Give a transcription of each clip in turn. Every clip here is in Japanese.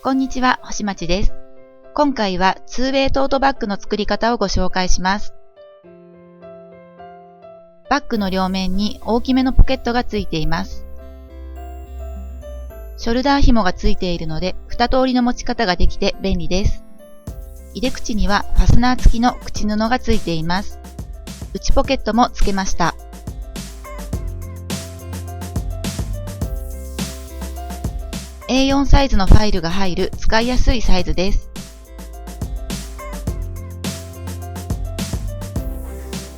こんにちは、星町です。今回は2wayトートバッグの作り方をご紹介します。バッグの両面に大きめのポケットがついています。ショルダー紐がついているので、2通りの持ち方ができて便利です。入れ口にはファスナー付きの口布がついています。内ポケットもつけました。A4 サイズのファイルが入る使いやすいサイズです。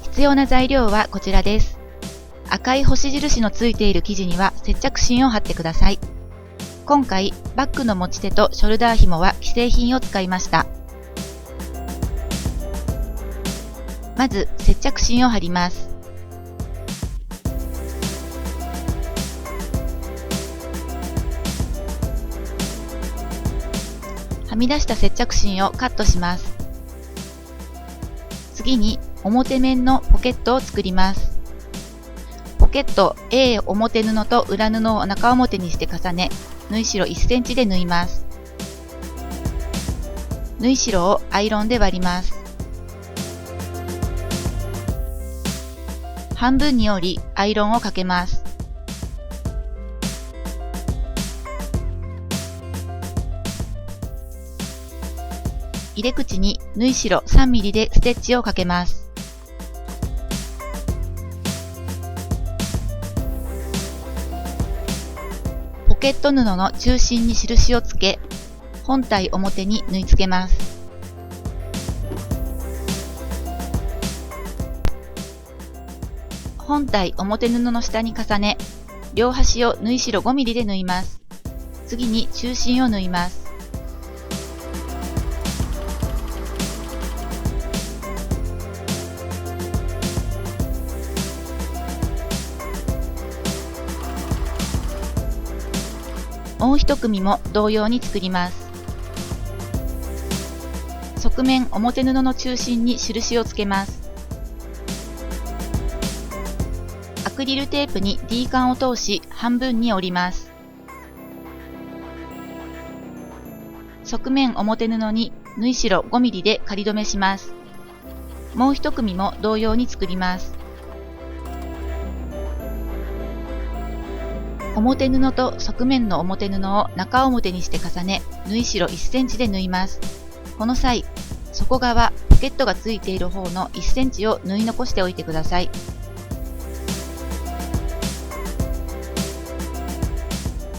必要な材料はこちらです。赤い星印のついている生地には接着芯を貼ってください。今回、バッグの持ち手とショルダー紐は既製品を使いました。まず、接着芯を貼ります。はみ出した接着芯をカットします。次に表面のポケットを作ります。ポケット A 表布と裏布を中表にして重ね、縫い代1センチで縫います。縫い代をアイロンで割ります。半分に折りアイロンをかけます。入れ口に縫い代 3mm でステッチをかけます。ポケット布の中心に印をつけ、本体表に縫い付けます。本体表布の下に重ね、両端を縫い代 5mm で縫います。次に中心を縫います。もう一組も同様に作ります。側面表布の中心に印をつけます。アクリルテープに D カンを通し半分に折ります。側面表布に縫い代 5mm で仮留めします。もう一組も同様に作ります。表布と側面の表布を中表にして重ね、縫い代1センチで縫います。この際、底側、ポケットがついている方の1センチを縫い残しておいてください。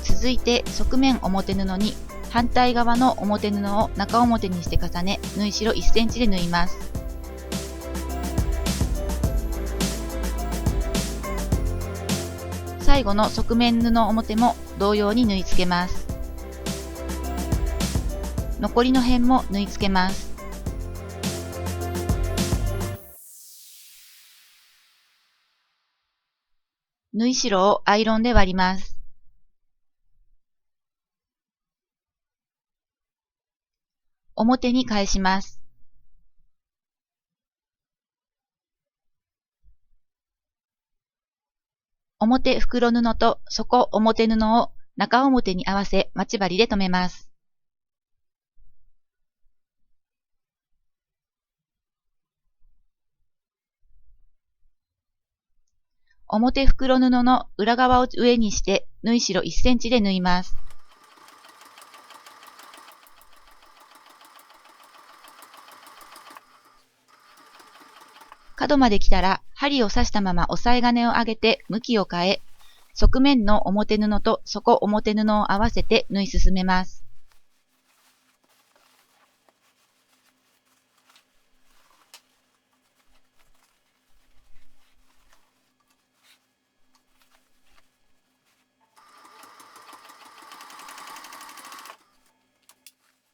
続いて、側面表布に反対側の表布を中表にして重ね、縫い代1センチで縫います。最後の側面布表も同様に縫い付けます。残りの辺も縫い付けます。縫い代をアイロンで割ります。表に返します。表袋布と底表布を中表に合わせ待ち針で留めます。表袋布の裏側を上にして縫い代1センチで縫います。角まで来たら針を刺したまま押さえ金を上げて向きを変え、側面の表布と底表布を合わせて縫い進めます。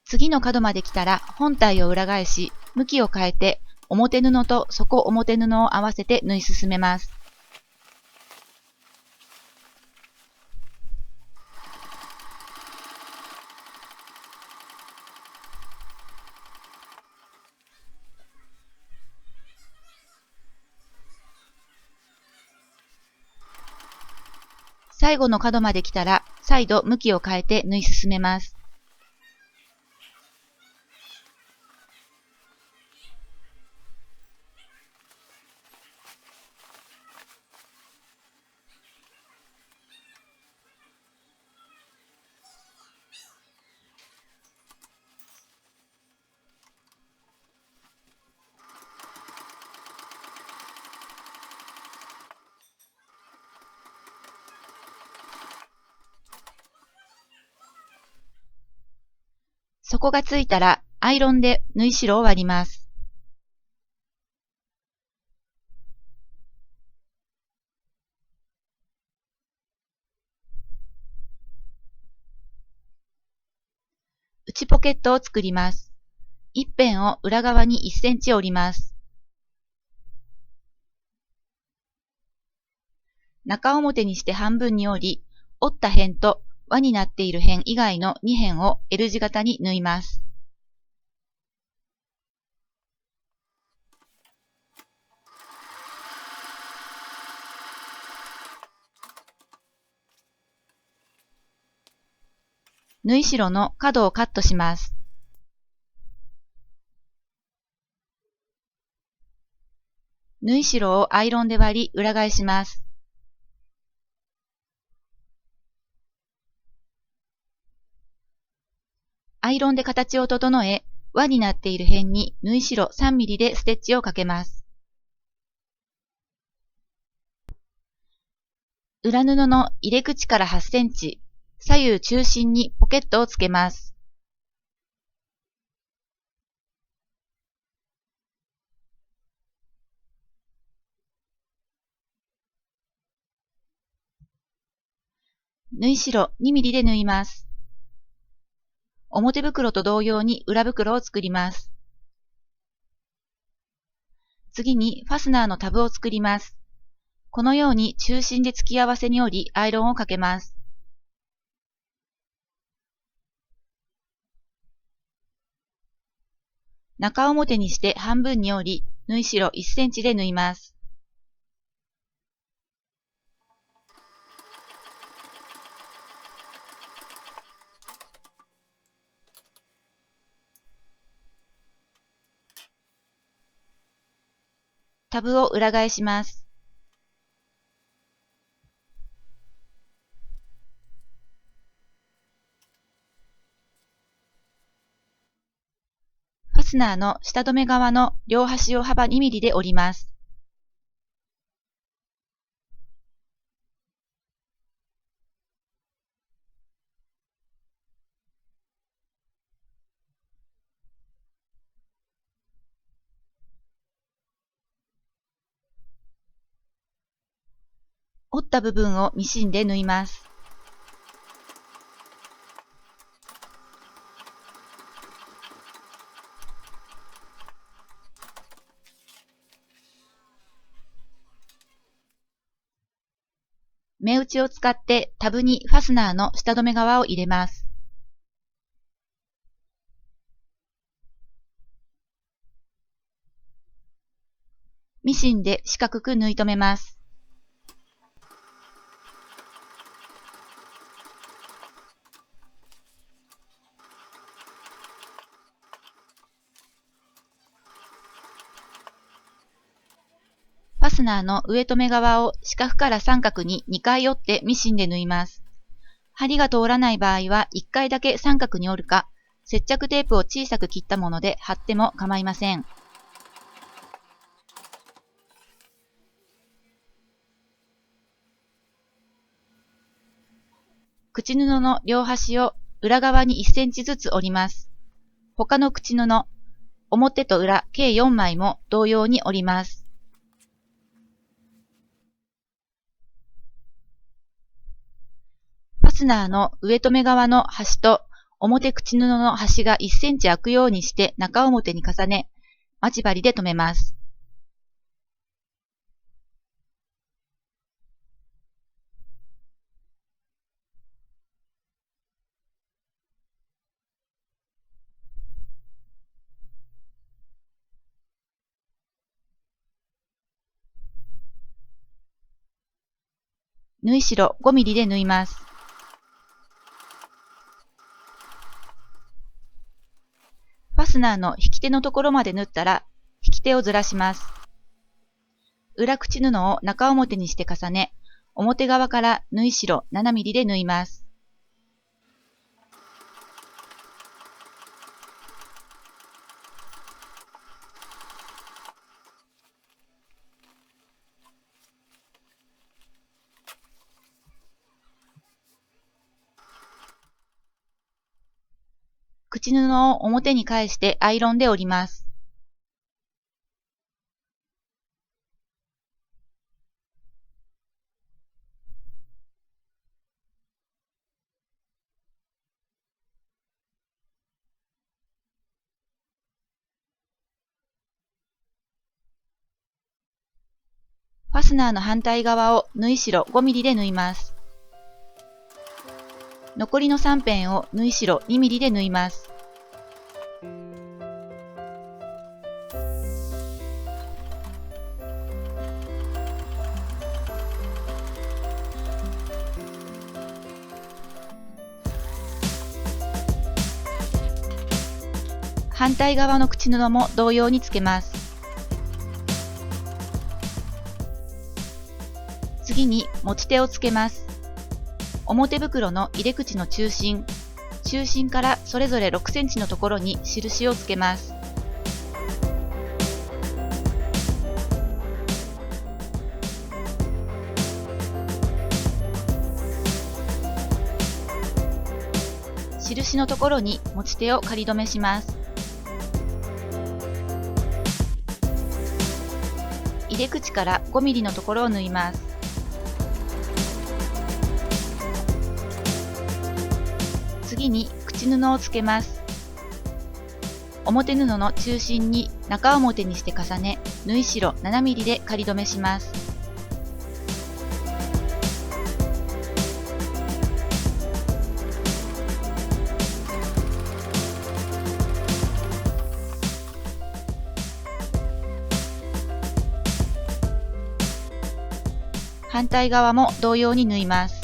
次の角まで来たら本体を裏返し、向きを変えて表布と底表布を合わせて縫い進めます。最後の角まで来たら再度向きを変えて縫い進めます。底がついたらアイロンで縫い代を割ります。内ポケットを作ります。一辺を裏側に1センチ折ります。中表にして半分に折り、折った辺と輪になっている辺以外の2辺を L 字型に縫います。縫い代の角をカットします。縫い代をアイロンで割り裏返します。アイロンで形を整え、輪になっている辺に縫い代3ミリでステッチをかけます。裏布の入れ口から8センチ、左右中心にポケットをつけます。縫い代2ミリで縫います。表袋と同様に裏袋を作ります。次にファスナーのタブを作ります。このように中心で突き合わせに折りアイロンをかけます。中表にして半分に折り、縫い代1センチで縫います。タブを裏返します。ファスナーの下留め側の両端を幅2ミリで折ります。折った部分をミシンで縫います。目打ちを使ってタブにファスナーの下留め側を入れます。ミシンで四角く縫い留めます。ファスナーの上留め側を四角から三角に2回折ってミシンで縫います。針が通らない場合は1回だけ三角に折るか、接着テープを小さく切ったもので貼っても構いません。口布の両端を裏側に1センチずつ折ります。他の口布、表と裏計4枚も同様に折ります。ファスナーの上留め側の端と表口布の端が1センチ空くようにして中表に重ね、待ち針で留めます。縫い代5ミリで縫います。ファスナーの引き手のところまで縫ったら、引き手をずらします。裏口布を中表にして重ね、表側から縫い代7ミリで縫います。口布を表に返してアイロンで折ります。ファスナーの反対側を縫い代 5mm で縫います。残りの3辺を縫い代 2mm で縫います。反対側の口布も同様につけます。次に持ち手をつけます。表袋の入れ口の中心からそれぞれ6センチのところに印をつけます。印のところに持ち手を仮止めします。入れ口から 5mm のところを縫います。次に口布をつけます。表布の中心に中表にして重ね、縫い代 7mm で仮止めします。反対側も同様に縫います。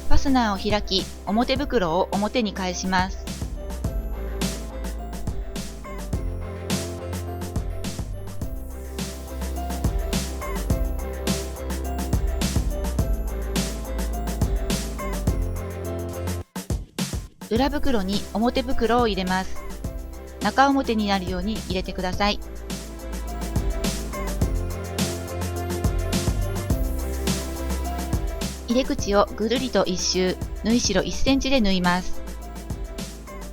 ファスナーを開き、表袋を表に返します。裏袋に表袋を入れます。中表になるように入れてください。入れ口をぐるりと一周、縫い代1センチで縫います。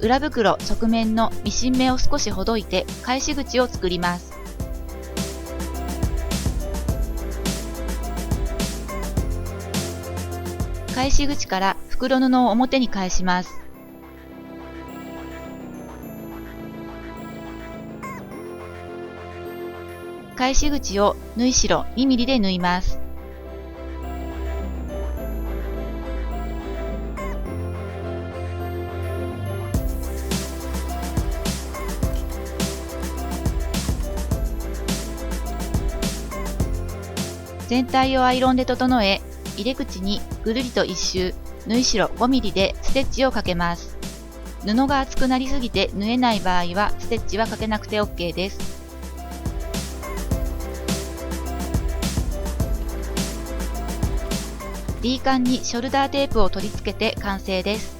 裏袋側面のミシン目を少しほどいて返し口を作ります。返し口から袋布を表に返します。返し口を縫い代 2mm で縫います。全体をアイロンで整え、入れ口にぐるりと一周、縫い代 5mm でステッチをかけます。布が厚くなりすぎて縫えない場合はステッチはかけなくて OK です。D カンにショルダーテープを取り付けて完成です。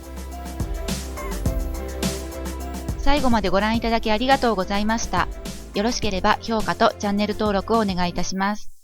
最後までご覧いただきありがとうございました。よろしければ評価とチャンネル登録をお願いいたします。